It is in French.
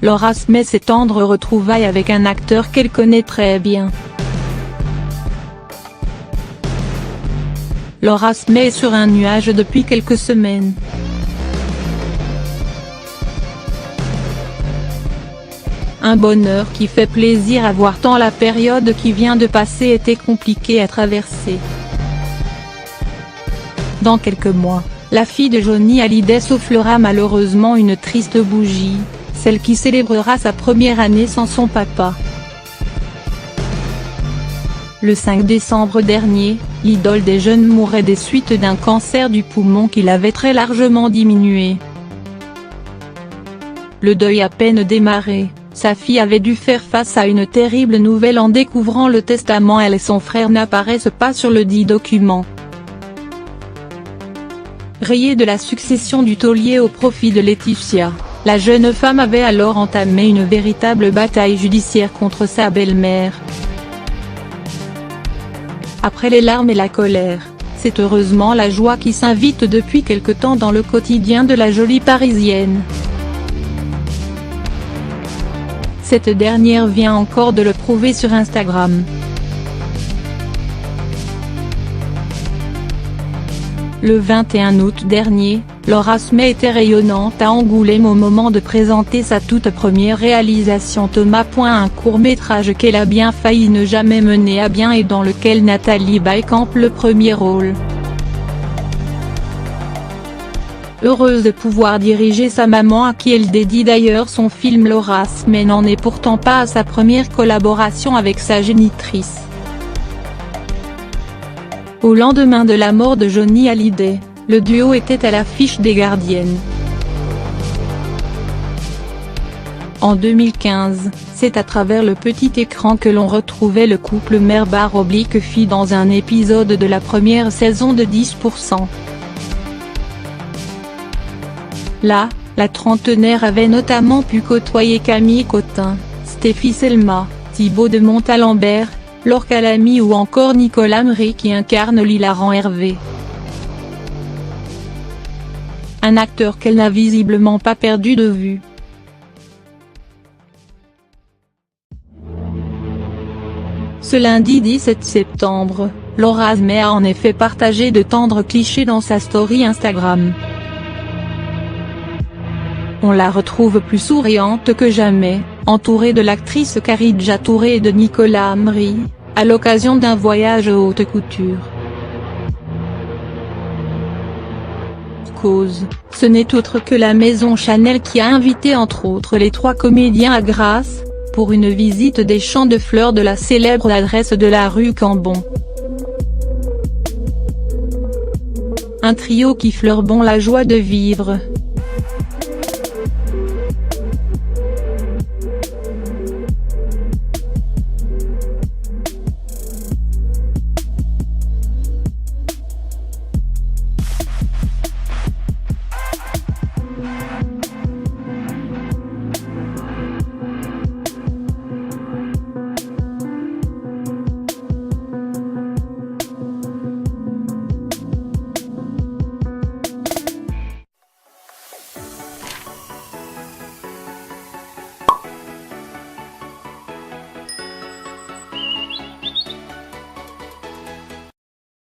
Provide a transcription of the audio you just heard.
Laura Smith ses tendres retrouvailles avec un acteur qu'elle connaît très bien. Laura Smith est sur un nuage depuis quelques semaines. Un bonheur qui fait plaisir à voir tant la période qui vient de passer était compliquée à traverser. Dans quelques mois, la fille de Johnny Hallyday soufflera malheureusement une triste bougie, celle qui célébrera sa première année sans son papa. Le 5 décembre dernier, l'idole des jeunes mourait des suites d'un cancer du poumon qui l'avait très largement diminué. Le deuil à peine démarré, sa fille avait dû faire face à une terrible nouvelle en découvrant le testament. Elle et son frère n'apparaissent pas sur le dit document. Rayée de la succession du taulier au profit de Laetitia, la jeune femme avait alors entamé une véritable bataille judiciaire contre sa belle-mère. Après les larmes et la colère, c'est heureusement la joie qui s'invite depuis quelque temps dans le quotidien de la jolie Parisienne. Cette dernière vient encore de le prouver sur Instagram. Le 21 août dernier, Laura Smith était rayonnante à Angoulême au moment de présenter sa toute première réalisation Thomas. Un court-métrage qu'elle a bien failli ne jamais mener à bien et dans lequel Nathalie Baye campe le premier rôle. Heureuse de pouvoir diriger sa maman à qui elle dédie d'ailleurs son film, Laura Smith n'en est pourtant pas à sa première collaboration avec sa génitrice. Au lendemain de la mort de Johnny Hallyday, le duo était à l'affiche des Gardiennes. En 2015, c'est à travers le petit écran que l'on retrouvait le couple mère-fille dans un épisode de la première saison de 10%. Là, la trentenaire avait notamment pu côtoyer Camille Cotin, Stéphie Selma, Thibaut de Montalembert, Laure Calamy ou encore Nicolas Mry qui incarne l'hilarant Hervé. Un acteur qu'elle n'a visiblement pas perdu de vue. Ce lundi 17 septembre, Laura Smith a en effet partagé de tendres clichés dans sa story Instagram. On la retrouve plus souriante que jamais, entourée de l'actrice Khadija Touré et de Nicolas Mry, à l'occasion d'un voyage haute couture. Cause, ce n'est autre que la maison Chanel qui a invité entre autres les trois comédiens à Grasse, pour une visite des champs de fleurs de la célèbre adresse de la rue Cambon. Un trio qui fleure bon la joie de vivre,